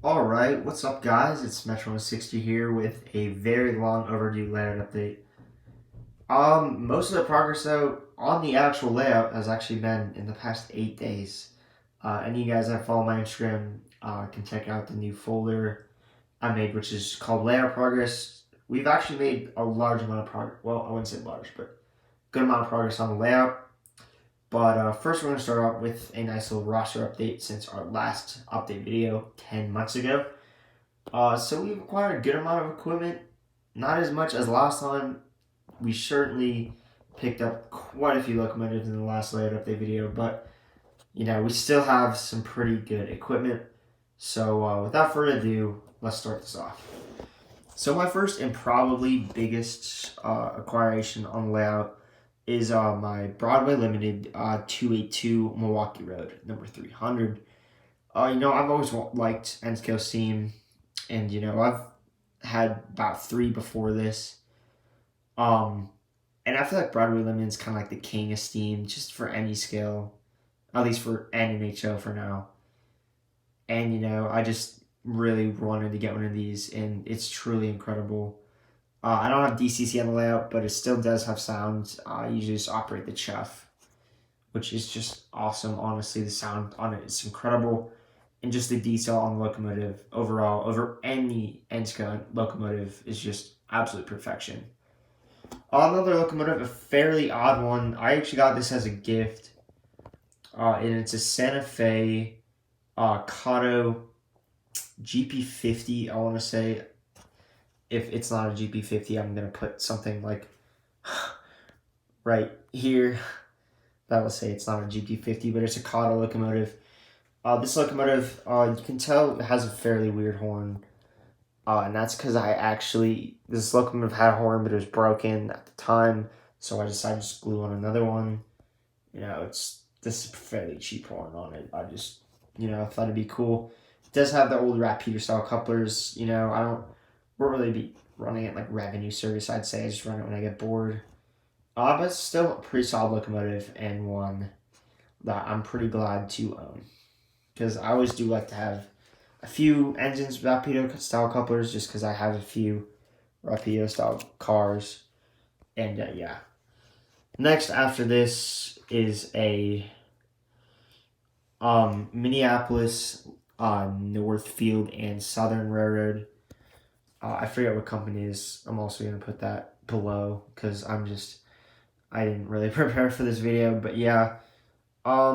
Alright, what's up guys? It's Metro60 here with a very long overdue layout update. Most of the progress though on the actual layout has actually been in the past 8 days. And you guys that follow my Instagram can check out the new folder I made, which is called Layout Progress. We've actually made a large amount of progress. Well, I wouldn't say large, but good amount of progress on the layout. But first, we're going to start off with a nice little roster update since our last update video 10 months ago. So we've acquired a good amount of equipment, not as much as last time. We certainly picked up quite a few locomotives in the last layout update video, but we still have some pretty good equipment. So without further ado, let's start this off. So my first and probably biggest acquiration on layout is my Broadway Limited 282 Milwaukee Road number 300. I've always liked N-scale steam, and I've had about 3 before this. And I feel like Broadway Limited is kind of like the king of steam, just for any scale, at least for NNHO for now. And I just really wanted to get one of these, and it's truly incredible. I don't have DCC on the layout, but it still does have sound. I usually just operate the Chuff, which is just awesome. Honestly, the sound on it is incredible. And just the detail on the locomotive overall, over any N-scale locomotive, is just absolute perfection. Another locomotive, a fairly odd one. I actually got this as a gift, and it's a Santa Fe Kato GP50. I want to say, if it's not a GP50, I'm gonna put something like right here that will say it's not a GP50, but it's a Kato locomotive. This locomotive, you can tell it has a fairly weird horn. And that's because this locomotive had a horn, but it was broken at the time, so I decided to just glue on another one. This is a fairly cheap horn on it. I just, thought it'd be cool. It does have the old Rapido style couplers. Won't really be running it like revenue service, I'd say. I just run it when I get bored. But it's still a pretty solid locomotive, and one that I'm pretty glad to own. Because I always do like to have a few engines with Rapido style couplers, just because I have a few Rapido style cars. And yeah. Next after this is a Minneapolis Northfield and Southern Railroad. I forget what company it is. I'm also going to put that below because I didn't really prepare for this video. But yeah, I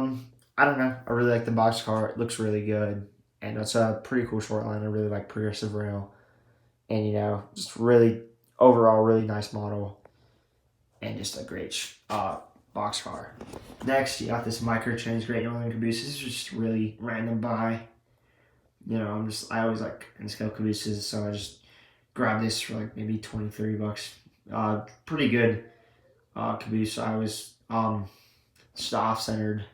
don't know. I really like the boxcar. It looks really good. And it's a pretty cool short line. I really like Progressive Rail. And, just really, overall, really nice model. And just a great boxcar. Next, you got this Microtrans Great Northern Caboose. This is just really random buy. I always like N-scale cabooses, so I just grabbed this for like maybe 20, 30 bucks. Pretty good caboose. I was just off-centered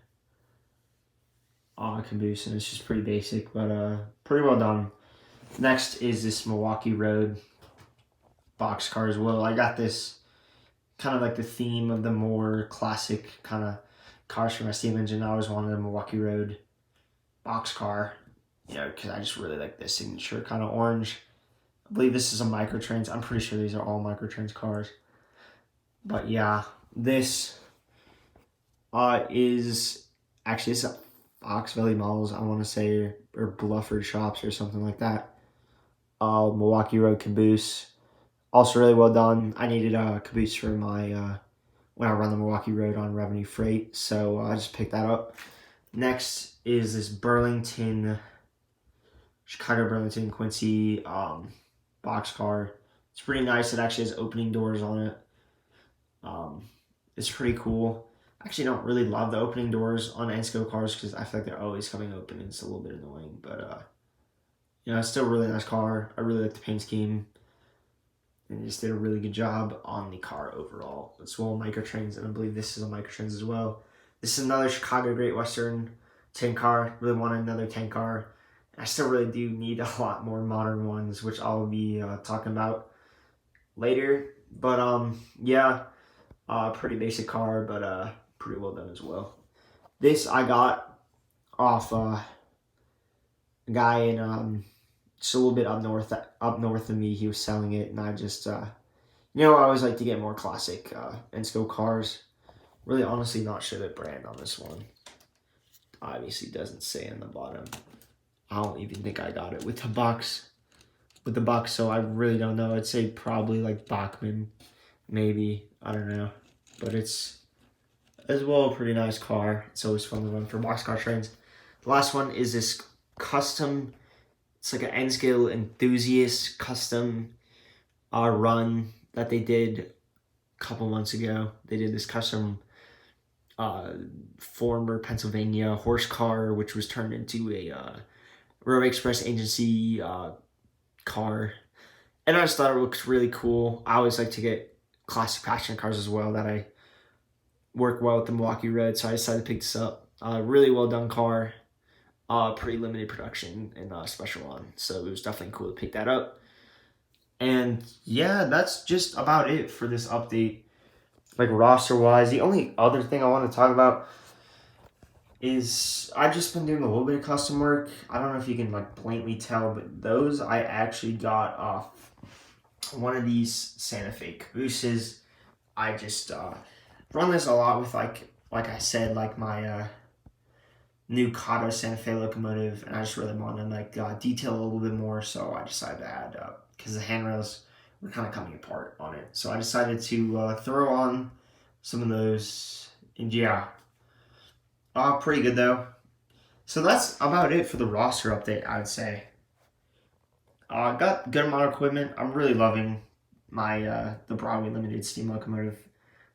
caboose, and it's just pretty basic, but pretty well done. Next is this Milwaukee Road boxcar as well. I got this kind of like the theme of the more classic kind of cars from my steam engine. I always wanted a Milwaukee Road boxcar, because I just really like this signature kind of orange. I believe this is a Microtrans. I'm pretty sure these are all Microtrans cars. But yeah, this is actually, it's a Fox Valley Models, I want to say, or Blufford Shops or something like that. Milwaukee Road caboose. Also really well done. I needed a caboose for my when I run the Milwaukee Road on Revenue Freight, so I just picked that up. Next is this Chicago Burlington Quincy boxcar. It's pretty nice. It actually has opening doors on it. It's pretty cool. I actually don't really love the opening doors on N-scale cars because I feel like they're always coming open and it's a little bit annoying. But it's still a really nice car. I really like the paint scheme. And they just did a really good job on the car overall. It's all Microtrans, and I believe this is a Microtrans as well. This is another Chicago Great Western tank car. Really wanted another tank car. I still really do need a lot more modern ones, which I'll be talking about later. But yeah, pretty basic car, but pretty well done as well. This I got off a guy in just a little bit up north of me. He was selling it, and I just I always like to get more classic Ensko cars. Really, honestly, not sure the brand on this one. Obviously, doesn't say on the bottom. I don't even think I got it with the box. So I really don't know. I'd say probably like Bachmann, maybe. I don't know, but it's as well a pretty nice car. It's always fun to run for boxcar trains. The last one is this custom. It's like an N-scale enthusiast custom run that they did a couple months ago. They did this custom former Pennsylvania horse car, which was turned into a Road Express agency car. And I just thought it looks really cool. I always like to get classic passion cars as well that I work well with the Milwaukee Road, so I decided to pick this up. Really well done car. Pretty limited production and special on, so it was definitely cool to pick that up. And yeah, that's just about it for this update. Like roster wise, the only other thing I want to talk about is I've just been doing a little bit of custom work. I don't know if you can like blatantly tell, but those I actually got off one of these Santa Fe cabooses. I just run this a lot with like I said, like my new Kato Santa Fe locomotive, and I just really wanted to like detail a little bit more, so I decided to add because the handrails were kind of coming apart on it. So I decided to throw on some of those, and yeah, pretty good though. So that's about it for the roster update, I would say. Got good amount of equipment. I'm really loving my the Broadway Limited steam locomotive.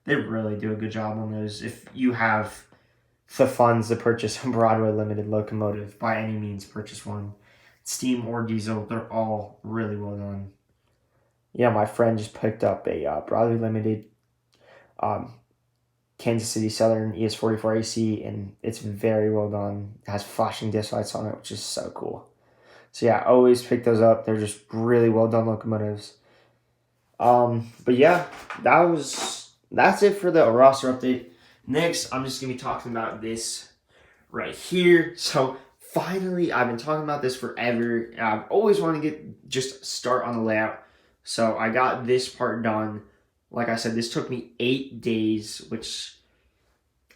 They really do a good job on those. If you have the funds to purchase a Broadway Limited locomotive, by any means, purchase one. Steam or diesel, they're all really well done. Yeah, my friend just picked up a Broadway Limited Kansas City Southern ES44 AC, and it's very well done. It has flashing disc lights on it, which is so cool. So yeah, always pick those up. They're just really well done locomotives. But yeah, that's it for the roster update. Next, I'm just gonna be talking about this right here. So finally, I've been talking about this forever. I've always wanted to just start on the layout. So I got this part done. Like I said, this took me 8 days, which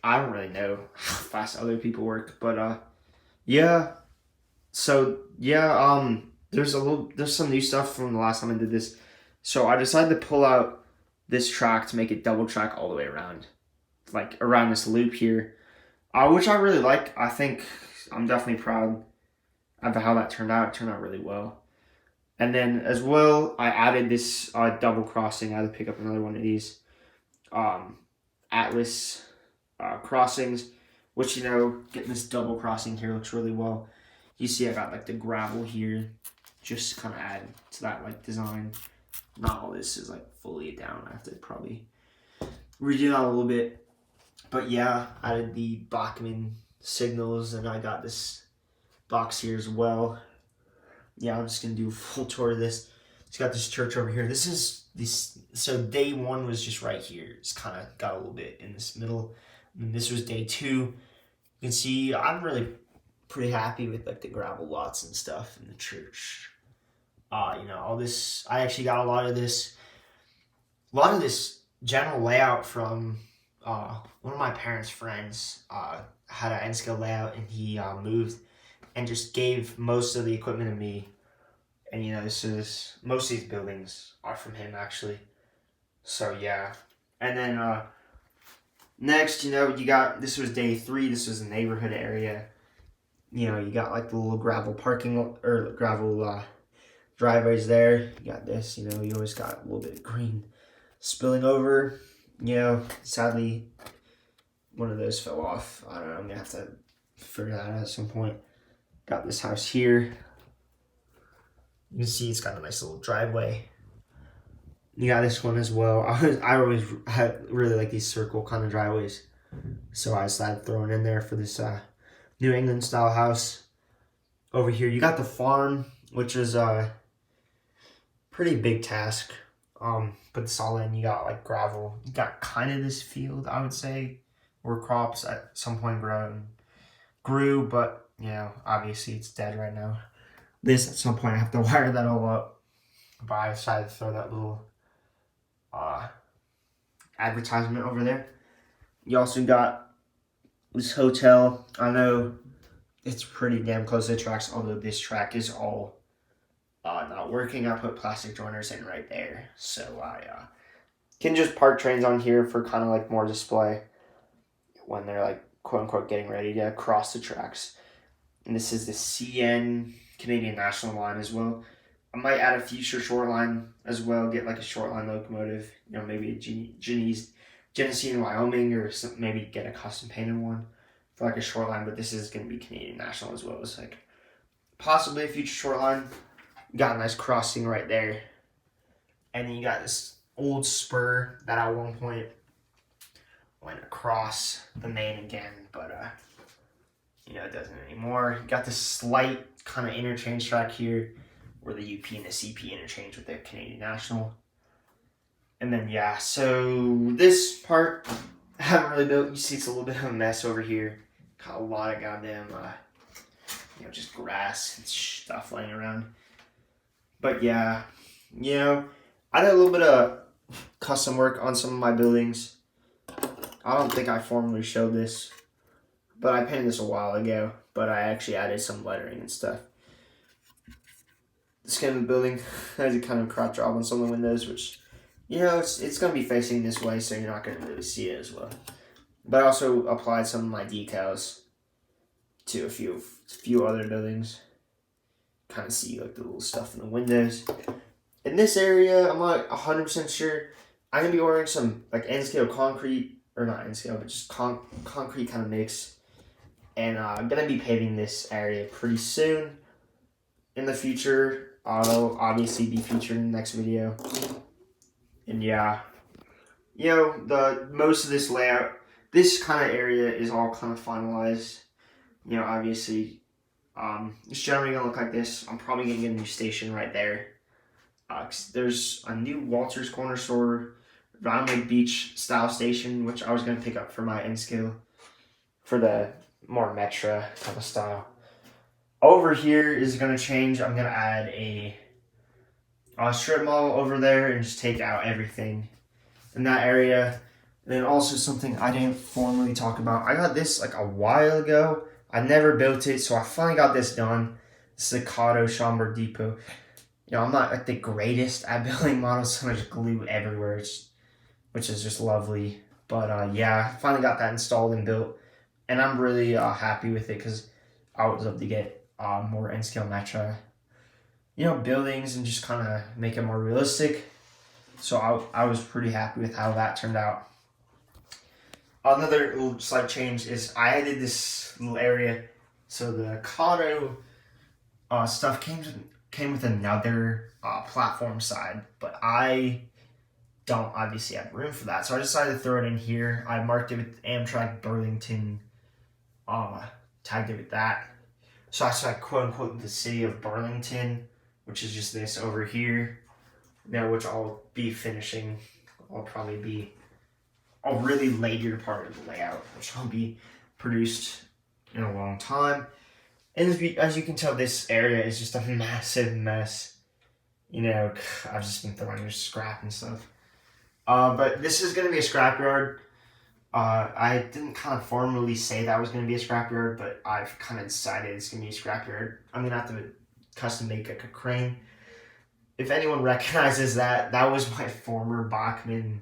I don't really know how fast other people work, but yeah. So yeah, there's some new stuff from the last time I did this. So I decided to pull out this track to make it double track all the way around, like around this loop here, which I really like. I think I'm definitely proud of how that turned out. It turned out really well. And then as well, I added this double crossing. I had to pick up another one of these Atlas crossings, which, getting this double crossing here looks really well. You see I got like the gravel here, just kind of add to that like design. Not all this is like fully down. I have to probably redo that a little bit. But yeah, I added the Bachmann signals, and I got this box here as well. Yeah, I'm just gonna do a full tour of this. It's got this church over here. So day one was just right here. It's kind of got a little bit in this middle. And this was day 2. You can see I'm really pretty happy with like the gravel lots and stuff in the church. All this. I actually got a lot of this general layout from one of my parents' friends. Had an N-scale layout, and he moved and just gave most of the equipment to me. And most of these buildings are from him actually. So yeah. And then next, you got, this was day 3. This was a neighborhood area. You got like the little gravel parking or gravel driveways there. You got this, you always got a little bit of green spilling over. Sadly, one of those fell off. I don't know, I'm gonna have to figure that out at some point. Got this house here. You can see it's got a nice little driveway. You got this one as well. I always really like these circle kind of driveways, so I decided to throw it in there for this New England style house. Over here, you got the farm, which is a pretty big task. Put this all in. You got like gravel. You got kind of this field, I would say, where crops at some point grew, but obviously it's dead right now. this at some point. I have to wire that all up. But I decided to throw that little advertisement over there. You also got this hotel. I know it's pretty damn close to the tracks, although this track is all not working. I put plastic joiners in right there, so I can just park trains on here for kind of like more display when they're like quote unquote getting ready to cross the tracks. And this is the CN Canadian National line as well. I might add a future short line as well, get like a short line locomotive, maybe a Genesee in Wyoming, or maybe get a custom painted one for like a short line. But this is going to be Canadian National as well. It's like possibly a future short line. Got a nice crossing right there. And then you got this old spur that at one point went across the main again, but it doesn't anymore. You got this slight kind of interchange track here where the UP and the CP interchange with the Canadian National. And then so this part I haven't really built. You see it's a little bit of a mess over here. Got a lot of goddamn just grass and stuff laying around. But I did a little bit of custom work on some of my buildings. I don't think I formally showed this, but I painted this a while ago, but I actually added some lettering and stuff. This kind of building has a kind of crop job on some of the windows, which, it's going to be facing this way, so you're not going to really see it as well. But I also applied some of my decals to a few other buildings. Kind of see like the little stuff in the windows. In this area, I'm not 100% sure. I'm going to be ordering some like N-scale concrete, or not N-scale, but just concrete kind of mix. And I'm going to be paving this area pretty soon. In the future, it'll obviously be featured in the next video. And the most of this layout, this kind of area is all kind of finalized. Obviously, it's generally going to look like this. I'm probably going to get a new station right there. There's a new Walters Corner Store, Round Lake Beach style station, which I was going to pick up for my N-scale for the more Metra type of style. Over here is going to change. I'm going to add a strip mall over there and just take out everything in that area. And then also something I didn't formally talk about. I got this like a while ago. I never built it, so I finally got this done. This is a Kato Schomburg Depot. I'm not like the greatest at building models, so I just glue everywhere, which is just lovely. But I finally got that installed and built, and I'm really happy with it because I would love to get more N-scale Metra, buildings and just kind of make it more realistic. So I was pretty happy with how that turned out. Another little slight change is I added this little area. So the Kato stuff came with another platform side, but I don't obviously have room for that. So I decided to throw it in here. I marked it with Amtrak Burlington, tagged it with that. So I said, quote unquote, the city of Burlington, which is just this over here, which I'll be finishing. I'll probably be a really later part of the layout, which will be produced in a long time. And as you can tell, this area is just a massive mess. I've just been throwing just scrap and stuff. But this is going to be a scrapyard. I didn't kind of formally say that was going to be a scrapyard, but I've kind of decided it's going to be a scrapyard. I'm going to have to custom make like a crane. If anyone recognizes that was my former Bachmann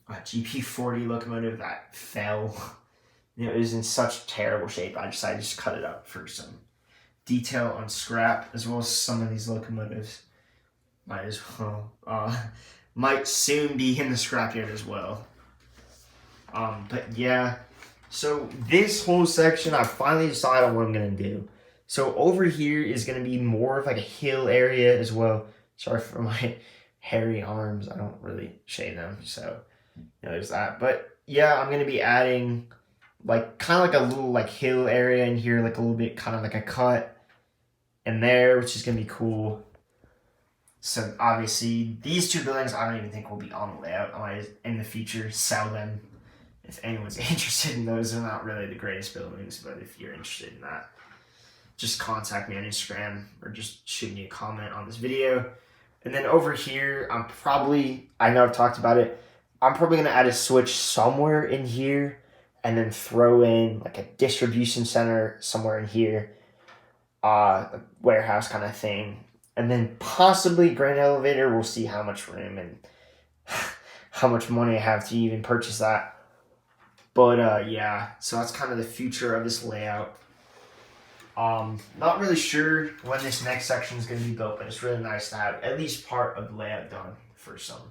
GP40 locomotive that fell. It was in such terrible shape. I decided to just cut it up for some detail on scrap, as well as some of these locomotives. Might soon be in the scrapyard as well. So this whole section, I finally decided on what I'm going to do. So over here is going to be more of like a hill area as well. Sorry for my hairy arms. I don't really shave them, so there's that. But I'm going to be adding like kind of like a little like hill area in here, like a little bit kind of like a cut in there, which is going to be cool. So obviously these two buildings I don't even think will be on the layout. I might in the future sell them if anyone's interested in those. They're not really the greatest buildings, but if you're interested in that. just contact me on Instagram or just shoot me a comment on this video. And then over here, I know I've talked about it, I'm probably going to add a switch somewhere in here and then throw in like a distribution center somewhere in here, a warehouse kind of thing. And then possibly grain elevator. We'll see how much room and how much money I have to even purchase that. But yeah, so that's kind of the future of this layout. Not really sure when this next section is going to be built, but it's really nice to have at least part of the layout done for some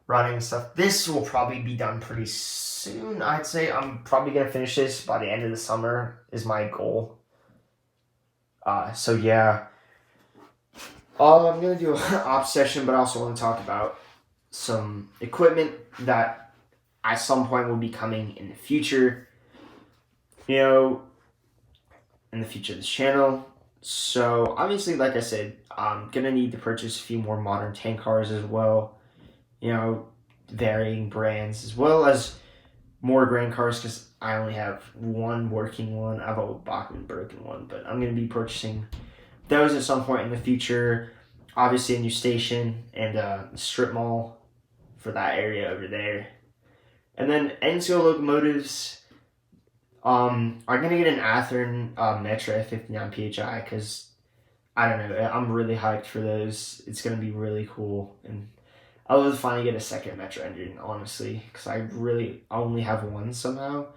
running and stuff. This will probably be done pretty soon, I'd say. I'm probably going to finish this by the end of the summer is my goal. So yeah. I'm going to do an ops session, but I also want to talk about some equipment that at some point will be coming in the future. In the future of this channel. So obviously, like I said, I'm gonna need to purchase a few more modern tank cars as well, varying brands, as well as more grain cars, because I only have one working one. I have a Bachmann broken one, but I'm gonna be purchasing those at some point in the future. Obviously a new station and a strip mall for that area over there. And then N-scale locomotives, I'm gonna get an Athearn Metra 59 PHI because I don't know. I'm really hyped for those. It's gonna be really cool, and I would finally get a second Metra engine, honestly, because I really only have one somehow.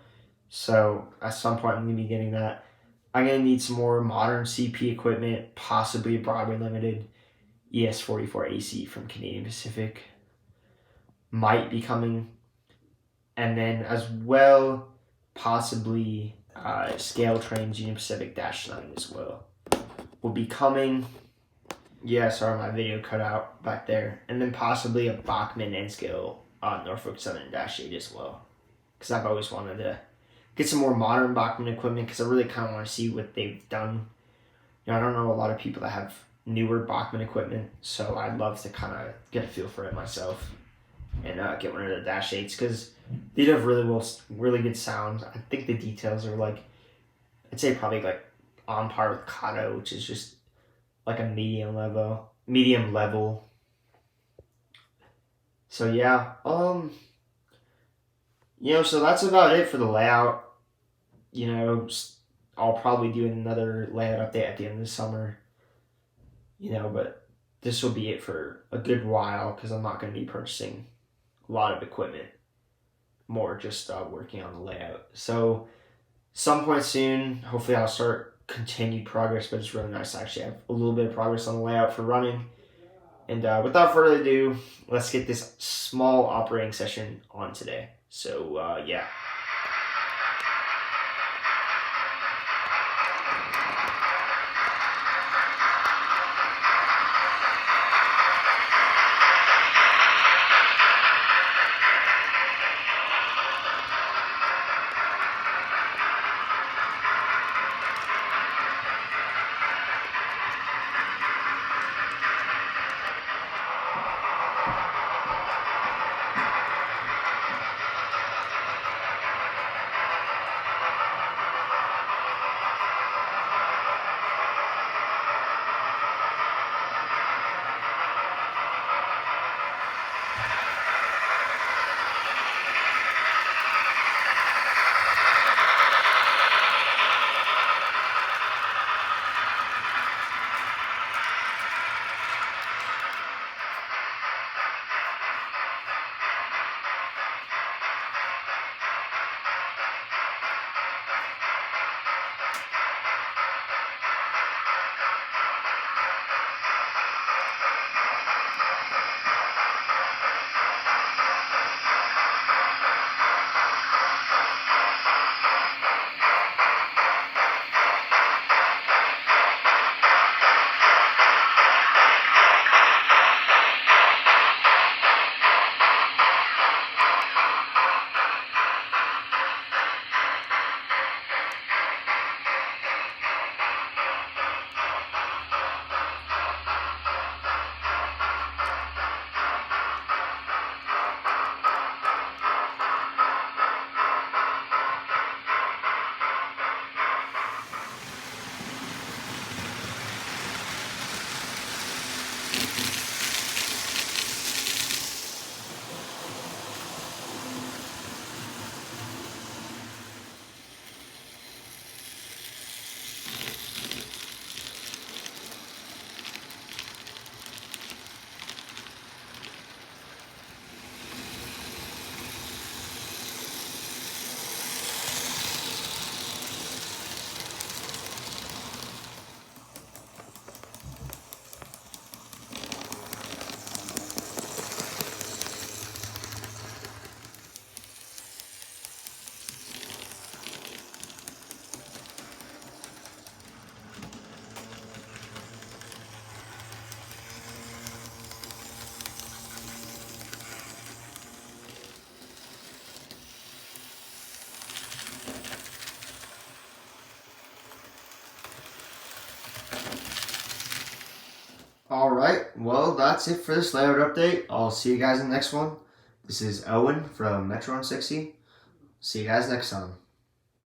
So at some point, I'm gonna be getting that. I'm gonna need some more modern CP equipment, possibly a Broadway Limited ES44 AC from Canadian Pacific. Might be coming, and then as well, possibly Scale Trains Union Pacific -9 as well will be coming. Yeah, sorry, my video cut out back there. And then possibly a Bachmann N-scale Norfolk Southern -8 as well, because I've always wanted to get some more modern Bachmann equipment, because I really kind of want to see what they've done. I don't know a lot of people that have newer Bachmann equipment, so I'd love to kind of get a feel for it myself and get one of the -8s, because they do have really good sound. I think the details are I'd say probably on par with Kato, which is just like a medium level. So yeah, so that's about it for the layout. I'll probably do another layout update at the end of the summer. But this will be it for a good while, because I'm not going to be purchasing a lot of equipment. More just working on the layout. So some point soon, hopefully I'll start continued progress, but it's really nice to actually have a little bit of progress on the layout for running. And without further ado, let's get this small operating session on today. So yeah. All right. Well, that's it for this layout update. I'll see you guys in the next one. This is Owen from Metron 60. See you guys next time.